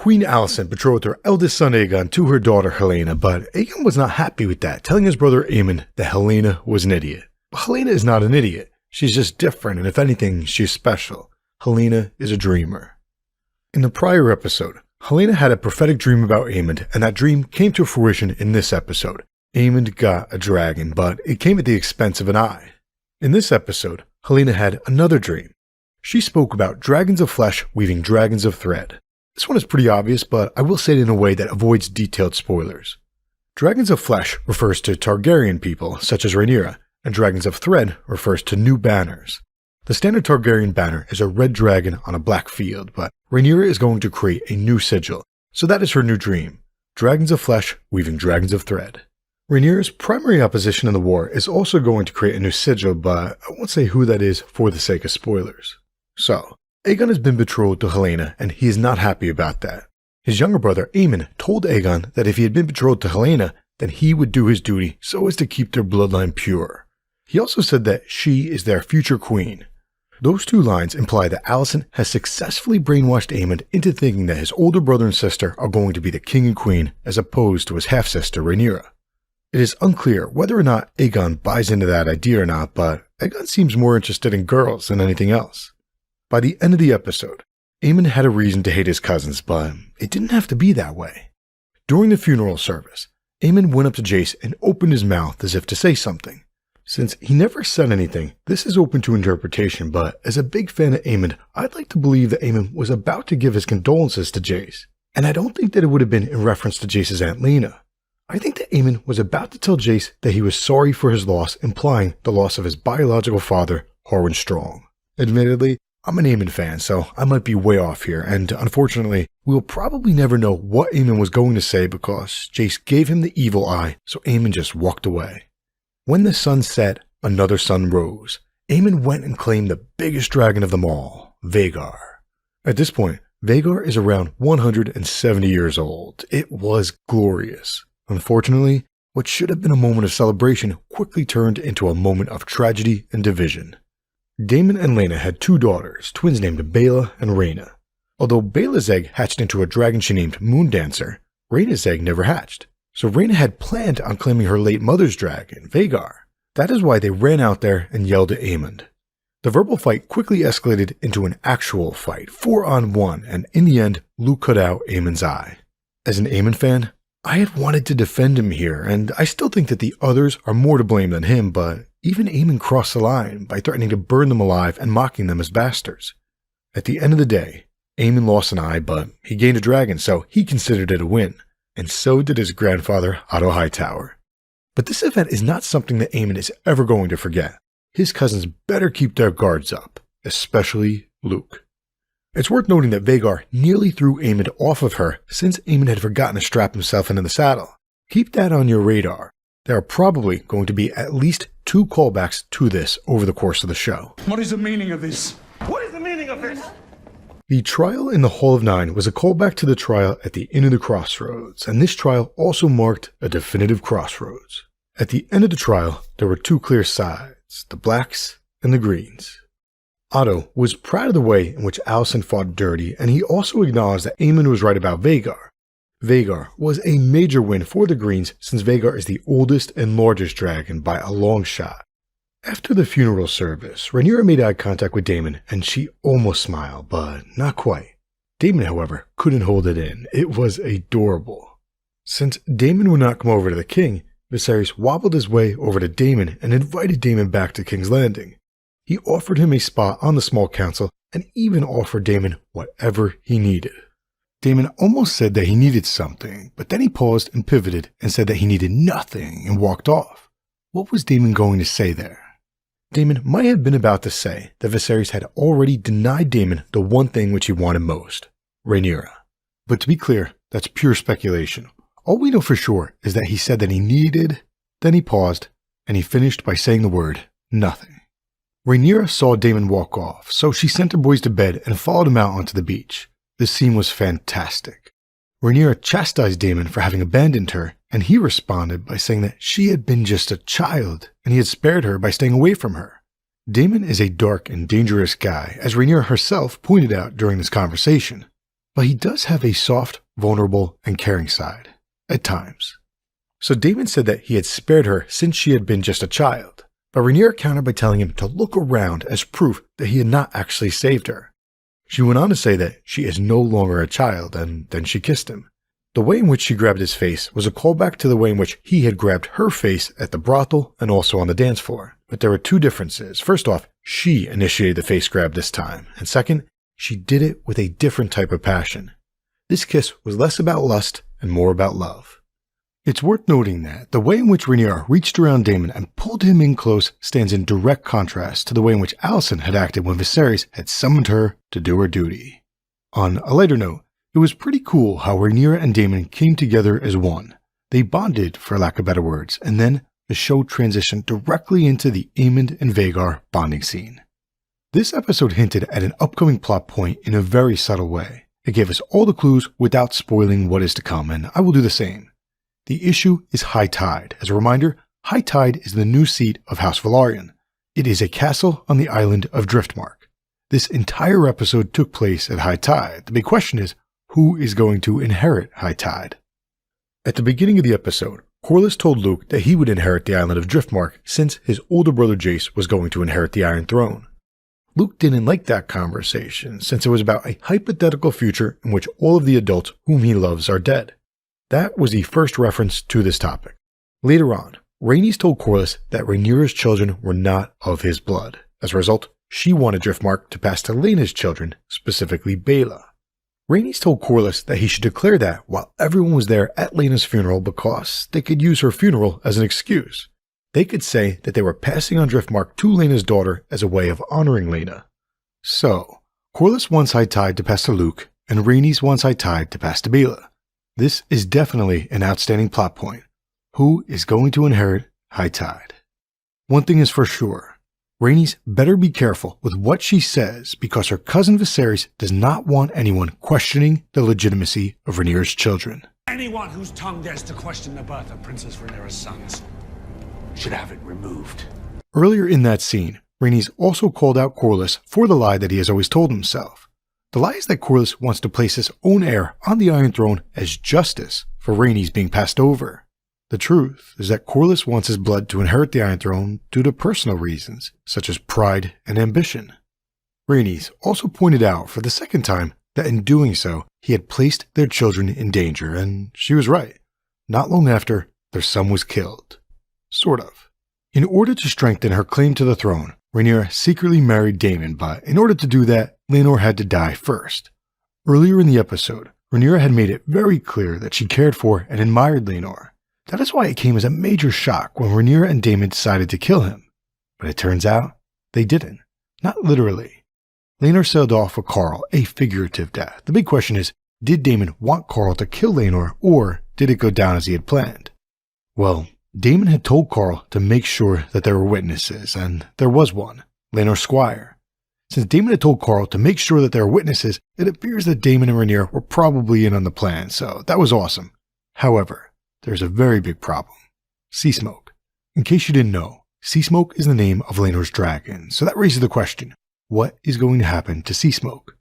Queen Alicent betrothed her eldest son Aegon to her daughter Helaena, but Aegon was not happy with that, telling his brother Aemond that Helaena was an idiot. But Helaena is not an idiot. She's just different, and if anything, she's special. Helaena is a dreamer. In the prior episode, Helaena had a prophetic dream about Aemond, and that dream came to fruition in this episode. Aemond got a dragon, but it came at the expense of an eye. In this episode, Helaena had another dream. She spoke about dragons of flesh weaving dragons of thread. This one is pretty obvious, but I will say it in a way that avoids detailed spoilers. Dragons of flesh refers to Targaryen people, such as Rhaenyra, and dragons of thread refers to new banners. The standard Targaryen banner is a red dragon on a black field, but Rhaenyra is going to create a new sigil, so that is her new dream. Dragons of flesh weaving dragons of thread. Rhaenyra's primary opposition in the war is also going to create a new sigil, but I won't say who that is for the sake of spoilers. So, Aegon has been betrothed to Helaena, and he is not happy about that. His younger brother Aemond told Aegon that if he had been betrothed to Helaena, then he would do his duty so as to keep their bloodline pure. He also said that she is their future queen. Those two lines imply that Alicent has successfully brainwashed Aemond into thinking that his older brother and sister are going to be the king and queen as opposed to his half-sister Rhaenyra. It is unclear whether or not Aegon buys into that idea or not, but Aegon seems more interested in girls than anything else. By the end of the episode, Aemond had a reason to hate his cousins, but it didn't have to be that way. During the funeral service, Aemond went up to Jace and opened his mouth as if to say something. Since he never said anything, this is open to interpretation, but as a big fan of Aemond, I'd like to believe that Aemond was about to give his condolences to Jace, and I don't think that it would have been in reference to Jace's Aunt Lena. I think that Aemond was about to tell Jace that he was sorry for his loss, implying the loss of his biological father, Harwin Strong. Admittedly, I'm an Aemond fan, so I might be way off here, and unfortunately, we'll probably never know what Aemond was going to say because Jace gave him the evil eye, so Aemond just walked away. When the sun set, another sun rose. Aemond went and claimed the biggest dragon of them all, Vhagar. At this point, Vhagar is around 170 years old. It was glorious. Unfortunately, what should have been a moment of celebration quickly turned into a moment of tragedy and division. Daemon and Rhaenyra had two daughters, twins named Baela and Rhaena. Although Baela's egg hatched into a dragon she named Moondancer, Rhaena's egg never hatched. So Rhaena had planned on claiming her late mother's dragon, Vhagar. That is why they ran out there and yelled at Aemond. The verbal fight quickly escalated into an actual fight, 4-on-1, and in the end, Luke cut out Aemond's eye. As an Aemond fan, I had wanted to defend him here, and I still think that the others are more to blame than him, but even Aemond crossed the line by threatening to burn them alive and mocking them as bastards. At the end of the day, Aemond lost an eye, but he gained a dragon, so he considered it a win, and so did his grandfather, Otto Hightower. But this event is not something that Aemond is ever going to forget. His cousins better keep their guards up, especially Luke. It's worth noting that Vhagar nearly threw Aemond off of her since Aemond had forgotten to strap himself into the saddle. Keep that on your radar. There are probably going to be at least 2 callbacks to this over the course of the show. What is the meaning of this? What is the meaning of this? The trial in the Hall of Nine was a callback to the trial at the Inn of the Crossroads, and this trial also marked a definitive crossroads. At the end of the trial, there were 2 clear sides, the blacks and the greens. Otto was proud of the way in which Alicent fought dirty, and he also acknowledged that Aemond was right about Vhagar. Vhagar was a major win for the Greens since Vhagar is the oldest and largest dragon by a long shot. After the funeral service, Rhaenyra made eye contact with Daemon and she almost smiled, but not quite. Daemon, however, couldn't hold it in. It was adorable. Since Daemon would not come over to the king, Viserys wobbled his way over to Daemon and invited Daemon back to King's Landing. He offered him a spot on the small council and even offered Daemon whatever he needed. Daemon almost said that he needed something, but then he paused and pivoted and said that he needed nothing and walked off. What was Daemon going to say there? Daemon might have been about to say that Viserys had already denied Daemon the one thing which he wanted most, Rhaenyra. But to be clear, that's pure speculation. All we know for sure is that he said that he needed, then he paused, and he finished by saying the word, nothing. Rhaenyra saw Daemon walk off, so she sent her boys to bed and followed him out onto the beach. This scene was fantastic. Rhaenyra chastised Daemon for having abandoned her, and he responded by saying that she had been just a child, and he had spared her by staying away from her. Daemon is a dark and dangerous guy, as Rhaenyra herself pointed out during this conversation. but he does have a soft, vulnerable, and caring side, at times. So Daemon said that he had spared her since she had been just a child, but Rhaenyra countered by telling him to look around as proof that he had not actually saved her. She went on to say that she is no longer a child, and then she kissed him. The way in which she grabbed his face was a callback to the way in which he had grabbed her face at the brothel and also on the dance floor. But there were two differences. First off, she initiated the face grab this time, and second, she did it with a different type of passion. This kiss was less about lust and more about love. It's worth noting that the way in which Rhaenyra reached around Daemon and pulled him in close stands in direct contrast to the way in which Alicent had acted when Viserys had summoned her to do her duty. On a lighter note, it was pretty cool how Rhaenyra and Daemon came together as one. They bonded, for lack of better words, and then the show transitioned directly into the Aemond and Vhagar bonding scene. This episode hinted at an upcoming plot point in a very subtle way. It gave us all the clues without spoiling what is to come, and I will do the same. The issue is High Tide. As a reminder, High Tide is the new seat of House Velaryon. It is a castle on the island of Driftmark. This entire episode took place at High Tide. The big question is, who is going to inherit High Tide? At the beginning of the episode, Corlys told Luke that he would inherit the island of Driftmark since his older brother Jace was going to inherit the Iron Throne. Luke didn't like that conversation since it was about a hypothetical future in which all of the adults whom he loves are dead. That was the first reference to this topic. Later on, Rhaenys told Corlys that Rhaenyra's children were not of his blood. As a result, she wanted Driftmark to pass to Laena's children, specifically Baela. Rhaenys told Corlys that he should declare that while everyone was there at Laena's funeral because they could use her funeral as an excuse. They could say that they were passing on Driftmark to Laena's daughter as a way of honoring Laena. So, Corlys wants High Tide to pass to Luke, and Rhaenys wants High Tide to pass to Baela. This is definitely an outstanding plot point. Who is going to inherit High Tide? One thing is for sure. Rhaenys better be careful with what she says because her cousin Viserys does not want anyone questioning the legitimacy of Rhaenyra's children. Anyone whose tongue dares to question the birth of Princess Rhaenyra's sons should have it removed. Earlier in that scene, Rhaenys also called out Corlys for the lie that he has always told himself. The lie is that Corlys wants to place his own heir on the Iron Throne as justice for Rhaenys being passed over. The truth is that Corlys wants his blood to inherit the Iron Throne due to personal reasons, such as pride and ambition. Rhaenys also pointed out for the second time that in doing so, he had placed their children in danger, and she was right. Not long after, their son was killed. Sort of. In order to strengthen her claim to the throne, Rhaenyra secretly married Daemon, but in order to do that, Laenor had to die first. Earlier in the episode, Rhaenyra had made it very clear that she cared for and admired Laenor. That is why it came as a major shock when Rhaenyra and Daemon decided to kill him. But it turns out, they didn't. Not literally. Laenor sailed off with Qarl, a figurative death. The big question is, did Daemon want Qarl to kill Laenor, or did it go down as he had planned? Well, Daemon had told Qarl to make sure that there were witnesses, and there was one, Laenor's squire. Since Daemon had told Qarl to make sure that there were witnesses, it appears that Daemon and Rhaenyra were probably in on the plan, so that was awesome. However, there's a very big problem. Sea Smoke. In case you didn't know, Sea Smoke is the name of Laenor's dragon, so that raises the question, what is going to happen to Sea Smoke?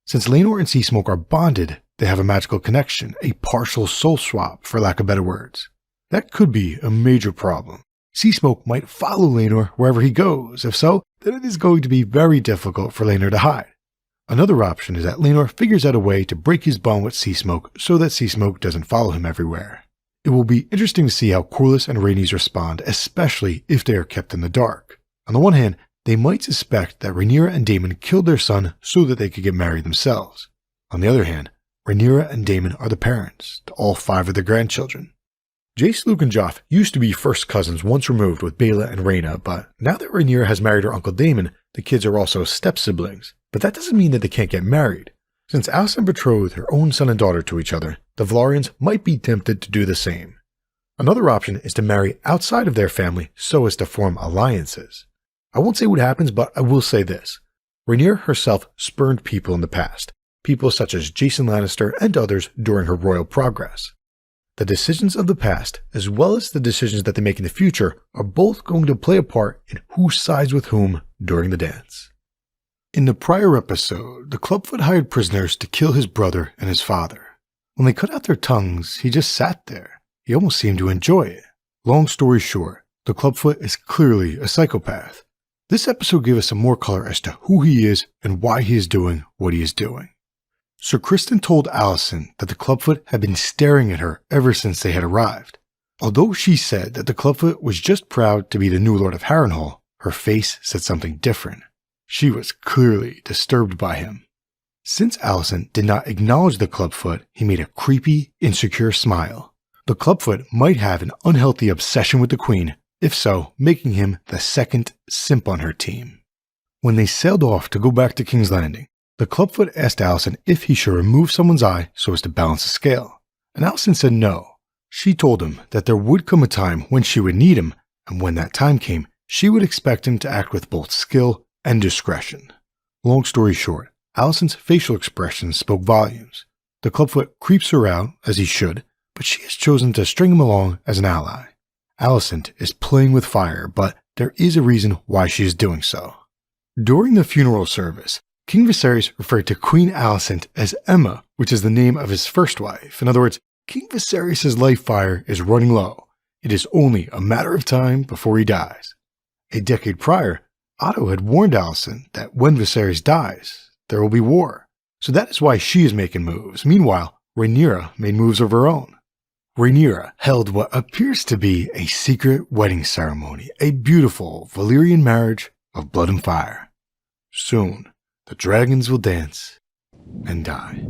Since Laenor and Sea Smoke are bonded, they have a magical connection, a partial soul swap, for lack of better words. That could be a major problem. Sea Smoke might follow Laenor wherever he goes. If so, then it is going to be very difficult for Laenor to hide. Another option is that Laenor figures out a way to break his bond with Sea Smoke so that Sea Smoke doesn't follow him everywhere. It will be interesting to see how Corlys and Rhaenys respond, especially if they are kept in the dark. On the one hand, they might suspect that Rhaenyra and Daemon killed their son so that they could get married themselves. On the other hand, Rhaenyra and Daemon are the parents to all 5 of their grandchildren. Jace, Luke, and Joff used to be first cousins once removed with Baela and Rhaena, but now that Rhaenyra has married her uncle Daemon, the kids are also step-siblings. But that doesn't mean that they can't get married. Since Alicent betrothed her own son and daughter to each other, the Velaryons might be tempted to do the same. Another option is to marry outside of their family so as to form alliances. I won't say what happens, but I will say this. Rhaenyra herself spurned people in the past, people such as Jason Lannister and others during her royal progress. The decisions of the past, as well as the decisions that they make in the future, are both going to play a part in who sides with whom during the dance. In the prior episode, the Clubfoot hired prisoners to kill his brother and his father. When they cut out their tongues, he just sat there. He almost seemed to enjoy it. Long story short, the Clubfoot is clearly a psychopath. This episode gave us some more color as to who he is and why he is doing what he is doing. Sir Criston told Alicent that the Clubfoot had been staring at her ever since they had arrived. Although she said that the Clubfoot was just proud to be the new Lord of Harrenhal, her face said something different. She was clearly disturbed by him. Since Alicent did not acknowledge the Clubfoot, he made a creepy, insecure smile. The Clubfoot might have an unhealthy obsession with the Queen, if so, making him the second simp on her team. When they sailed off to go back to King's Landing, the Clubfoot asked Alicent if he should remove someone's eye so as to balance the scale, and Alicent said no. She told him that there would come a time when she would need him, and when that time came, she would expect him to act with both skill and discretion. Long story short, Alicent's facial expressions spoke volumes. The Clubfoot creeps her out, as he should, but she has chosen to string him along as an ally. Alicent is playing with fire, but there is a reason why she is doing so. During the funeral service, King Viserys referred to Queen Alicent as Emma, which is the name of his first wife. In other words, King Viserys' life fire is running low. It is only a matter of time before he dies. A decade prior, Otto had warned Alicent that when Viserys dies, there will be war. So that is why she is making moves. Meanwhile, Rhaenyra made moves of her own. Rhaenyra held what appears to be a secret wedding ceremony, a beautiful Valyrian marriage of blood and fire. Soon, the dragons will dance and die.